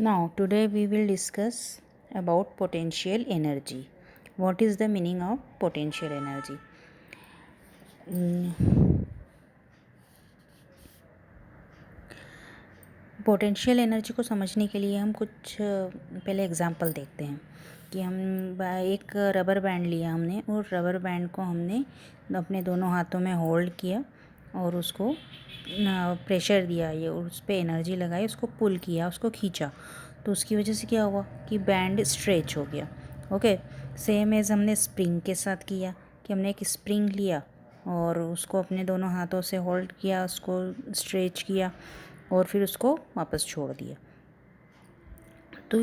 Now, today we will discuss about potential energy. What is the meaning of potential energy? Potential energy को समझने के लिए हम कुछ पहले एग्जांपल देखते हैं कि हम एक रबर बैंड लिया हमने और रबर बैंड को हमने अपने दोनों हाथों में होल्ड किया और उसको प्रेशर दिया ये और उस पर एनर्जी लगाई, उसको पुल किया, उसको खींचा, तो उसकी वजह से क्या हुआ कि बैंड स्ट्रेच हो गया। ओके, सेम एज हमने स्प्रिंग के साथ किया कि हमने एक स्प्रिंग लिया और उसको अपने दोनों हाथों से होल्ड किया, उसको स्ट्रेच किया और फिर उसको वापस छोड़ दिया। तो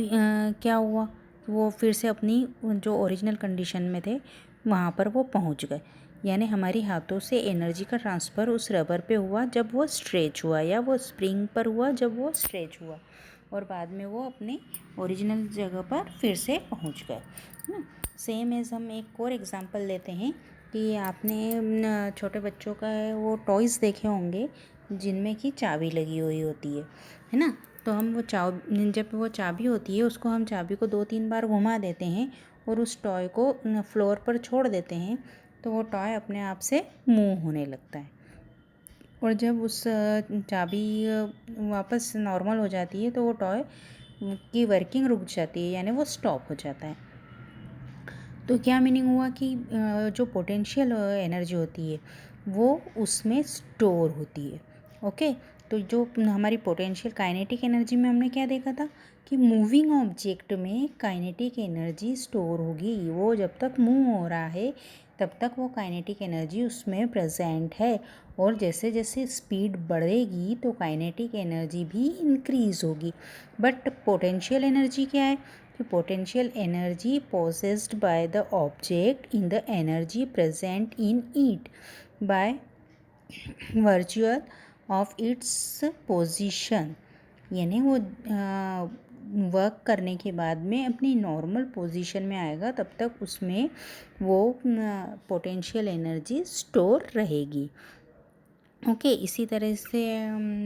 क्या हुआ, वो फिर से अपनी जो ओरिजिनल कंडीशन में थे वहाँ पर वो पहुँच गए। यानी हमारी हाथों से एनर्जी का ट्रांसफ़र उस रबर पे हुआ जब वो स्ट्रेच हुआ, या वो स्प्रिंग पर हुआ जब वो स्ट्रेच हुआ, और बाद में वो अपने ओरिजिनल जगह पर फिर से पहुँच गए ना। सेम एज हम एक और एग्जांपल लेते हैं कि आपने छोटे बच्चों का वो टॉयज़ देखे होंगे जिनमें कि चाबी लगी हुई होती है ना। तो हम वो जब वो चाबी होती है उसको हम चाबी को 2-3 बार घुमा देते हैं और उस टॉय को फ्लोर पर छोड़ देते हैं, तो वो टॉय अपने आप से मूव होने लगता है। और जब उस चाबी वापस नॉर्मल हो जाती है तो वो टॉय की वर्किंग रुक जाती है, यानी वो स्टॉप हो जाता है। तो क्या मीनिंग हुआ कि जो पोटेंशियल एनर्जी होती है वो उसमें स्टोर होती है। ओके, तो जो हमारी पोटेंशियल काइनेटिक एनर्जी में हमने क्या देखा था कि मूविंग ऑब्जेक्ट में काइनेटिक एनर्जी स्टोर होगी। वो जब तक मूव हो रहा है तब तक वो काइनेटिक एनर्जी उसमें प्रेजेंट है, और जैसे जैसे स्पीड बढ़ेगी तो काइनेटिक एनर्जी भी इंक्रीज होगी। बट पोटेंशियल एनर्जी क्या है कि potential energy possessed by the object in the energy present in it by virtue of its position। यानी वो वर्क करने के बाद में अपनी नॉर्मल पोजीशन में आएगा तब तक उसमें वो पोटेंशियल एनर्जी स्टोर रहेगी। ओके, इसी तरह से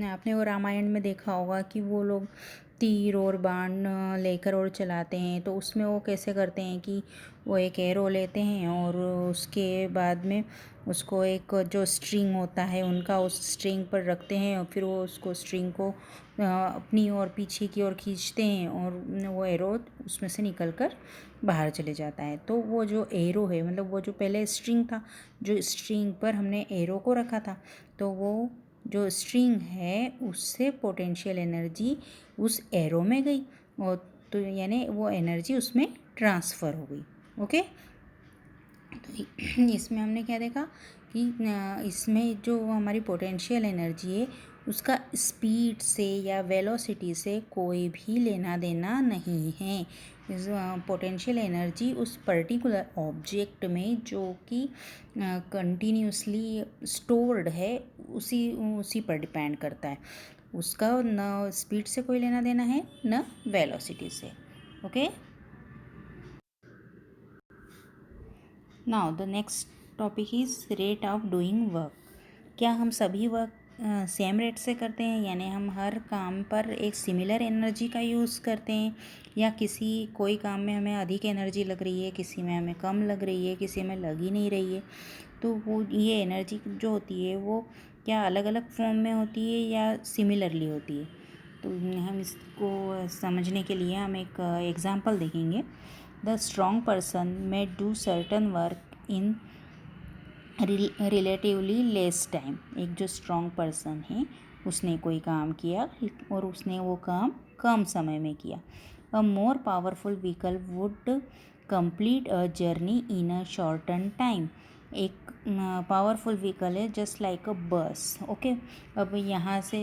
आपने वो रामायण में देखा होगा कि वो लोग तीर और बाण लेकर और चलाते हैं, तो उसमें वो कैसे करते हैं कि वो एक एरो लेते हैं और उसके बाद में उसको एक जो स्ट्रिंग होता है उनका उस स्ट्रिंग पर रखते हैं और फिर वो उसको स्ट्रिंग को अपनी और पीछे की ओर खींचते हैं और वो एरो उसमें से निकल कर बाहर चले जाता है। तो वो जो एरो है, मतलब वो जो पहले स्ट्रिंग था, जो स्ट्रिंग पर हमने एरो को रखा था, तो वो जो स्ट्रिंग है उससे पोटेंशियल एनर्जी उस एरो में गई और तो यानी वो एनर्जी उसमें ट्रांसफ़र हो गई। ओके, तो इसमें हमने क्या देखा कि इसमें जो हमारी पोटेंशियल एनर्जी है उसका स्पीड से या वेलोसिटी से कोई भी लेना देना नहीं है। इस पोटेंशियल एनर्जी उस पर्टिकुलर ऑब्जेक्ट में जो कि कंटिन्यूसली स्टोर्ड है उसी पर डिपेंड करता है। उसका न स्पीड से कोई लेना देना है न वेलोसिटी से। Okay, now the next topic is rate of doing work. क्या हम सभी वर्क सेम रेट से करते हैं, यानी हम हर काम पर एक सिमिलर एनर्जी का यूज़ करते हैं, या कोई काम में हमें अधिक एनर्जी लग रही है, किसी में हमें कम लग रही है, किसी में लग ही नहीं रही है। तो वो ये एनर्जी जो होती है वो क्या अलग अलग फॉर्म में होती है या सिमिलरली होती है। तो हम इसको समझने के लिए हम एक एग्जांपल देखेंगे। The strong person may do certain work in relatively less time. एक जो स्ट्रॉन्ग पर्सन है उसने कोई काम किया और उसने वो काम कम समय में किया। A more powerful vehicle would complete a journey in a shorten time. एक पावरफुल व्हीकल है just like a bus. Okay, अब यहाँ से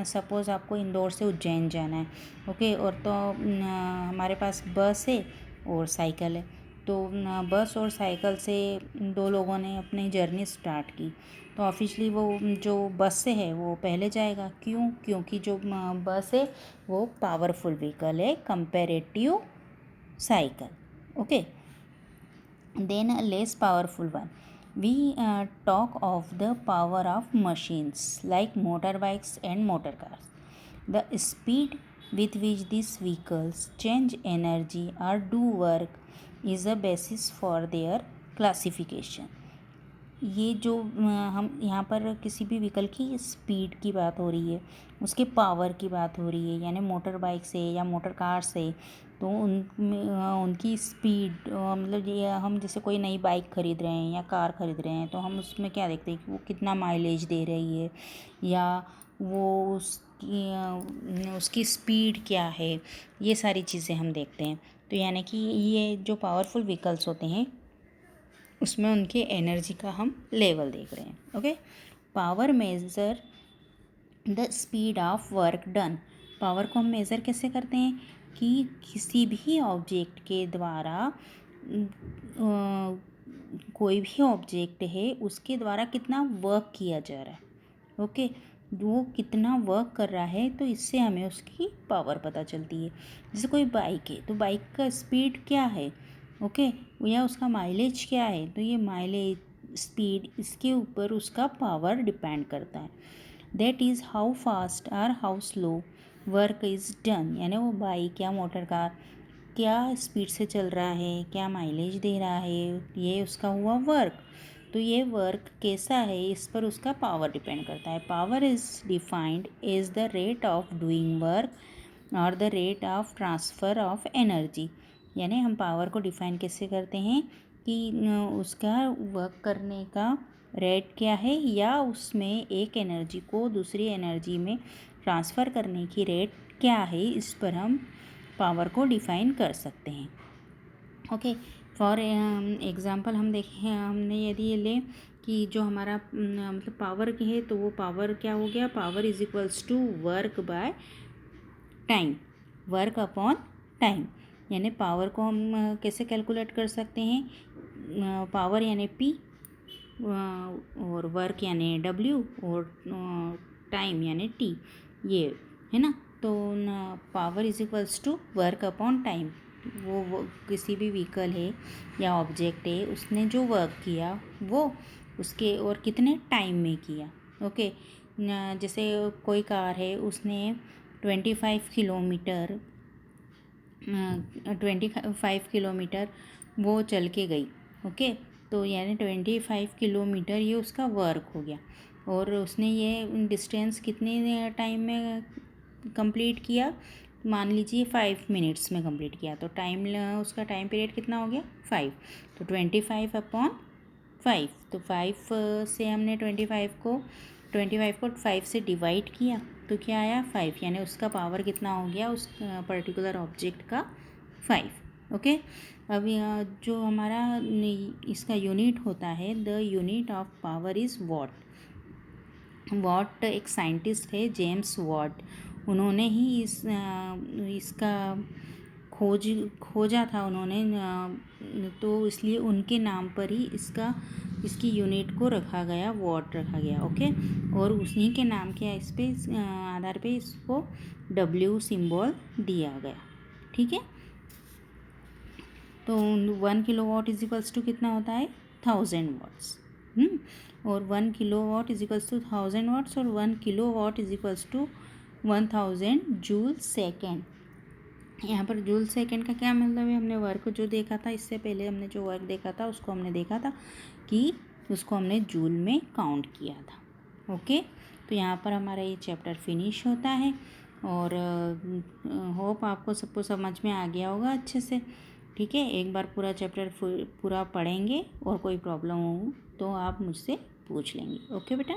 सपोज़ आपको इंदौर से उज्जैन जाना है। ओके, और तो हमारे पास बस है और साइकिल है। तो बस और साइकिल से दो लोगों ने अपनी जर्नी स्टार्ट की, तो ऑफिशियली वो जो बस से है वो पहले जाएगा। क्यों? क्योंकि जो बस है वो पावरफुल व्हीकल है comparative cycle. Okay, then a less powerful one. We talk of the power of machines like motorbikes and motor cars. The speed with which these vehicles change energy or do work is a basis for their classification. ये जो हम यहाँ पर किसी भी vehicle की speed की बात हो रही है, उसके पावर की बात हो रही है, यानी मोटर बाइक से या मोटर कार से, तो उनकी स्पीड मतलब ये हम जैसे कोई नई बाइक ख़रीद रहे हैं या कार ख़रीद रहे हैं तो हम उसमें क्या देखते हैं कि वो कितना माइलेज दे रही है या वो उसकी स्पीड क्या है, ये सारी चीज़ें हम देखते हैं। तो यानी कि ये जो पावरफुल व्हीकल्स होते हैं उसमें उनके एनर्जी का हम लेवल देख रहे हैं। Okay, power measure the speed of work done. Power को हम मेज़र कैसे करते हैं कि किसी भी ऑब्जेक्ट के द्वारा कोई भी ऑब्जेक्ट है उसके द्वारा कितना वर्क किया जा रहा है। ओके, वो कितना वर्क कर रहा है तो इससे हमें उसकी पावर पता चलती है। जैसे कोई बाइक है तो बाइक का स्पीड क्या है, ओके, या उसका माइलेज क्या है, तो ये माइलेज स्पीड इसके ऊपर उसका पावर डिपेंड करता है। दैट इज़ हाउ फास्ट और how slow work is done, यानी वो बाइक या मोटर कार क्या स्पीड से चल रहा है, क्या माइलेज दे रहा है, ये उसका हुआ वर्क। तो ये वर्क कैसा है इस पर उसका पावर डिपेंड करता है। Power is defined as the rate of doing work और the rate of transfer of energy, यानी हम पावर को डिफ़ाइन कैसे करते हैं कि उसका वर्क करने का रेट क्या है या उसमें एक एनर्जी को दूसरी एनर्जी में ट्रांसफ़र करने की रेट क्या है, इस पर हम पावर को डिफ़ाइन कर सकते हैं। ओके, फॉर एग्ज़ाम्पल हम देखें, हमने यदि ये लें कि जो हमारा मतलब पावर की है तो वो पावर क्या हो गया, power is equals to work by time, work upon time. यानी पावर को हम कैसे कैलकुलेट कर सकते हैं, पावर यानी P और वर्क यानी W और टाइम यानी T, ये है ना। तो power is equals to work upon time. वो किसी भी व्हीकल है या ऑब्जेक्ट है उसने जो वर्क किया वो उसके और कितने टाइम में किया। ओके, जैसे कोई कार है उसने 25 किलोमीटर 25 किलोमीटर वो चल के गई। ओके, तो यानी 25 किलोमीटर ये उसका वर्क हो गया और उसने ये डिस्टेंस कितने टाइम में कंप्लीट किया, मान लीजिए 5 मिनट्स में कंप्लीट किया, तो टाइम उसका टाइम पीरियड कितना हो गया 5, तो 25 अपॉन 5, तो 5 से हमने 25 को 5 से डिवाइड किया तो क्या आया 5, यानी उसका पावर कितना हो गया उस पर्टिकुलर ऑब्जेक्ट का 5। ओके, अब जो हमारा इसका यूनिट होता है, the unit of power is what. What एक साइंटिस्ट है जेम्स वॉट, उन्होंने ही इसका खोजा था उन्होंने, तो इसलिए उनके नाम पर ही इसकी यूनिट को रखा गया, वॉट रखा गया। ओके, और उन्हीं के नाम के इस पे आधार पे इसको W सिंबल दिया गया। ठीक है, तो 1 किलोवाट इज इक्वल्स टू कितना होता है 1000 वाट्स। और 1 kilowatt is equals to 1000 watts और 1 kilowatt is equals to 1000 joule second. यहाँ पर जूल सेकेंड का क्या मतलब है, हमने वर्क जो देखा था इससे पहले, हमने जो वर्क देखा था उसको हमने देखा था कि उसको हमने जूल में काउंट किया था। ओके, तो यहाँ पर हमारा ये चैप्टर फिनिश होता है और होप आपको सबको समझ में आ गया होगा अच्छे से। ठीक है, एक बार पूरा चैप्टर पूरा पढ़ेंगे और कोई प्रॉब्लम हो तो आप मुझसे पूछ लेंगे। ओके बेटा।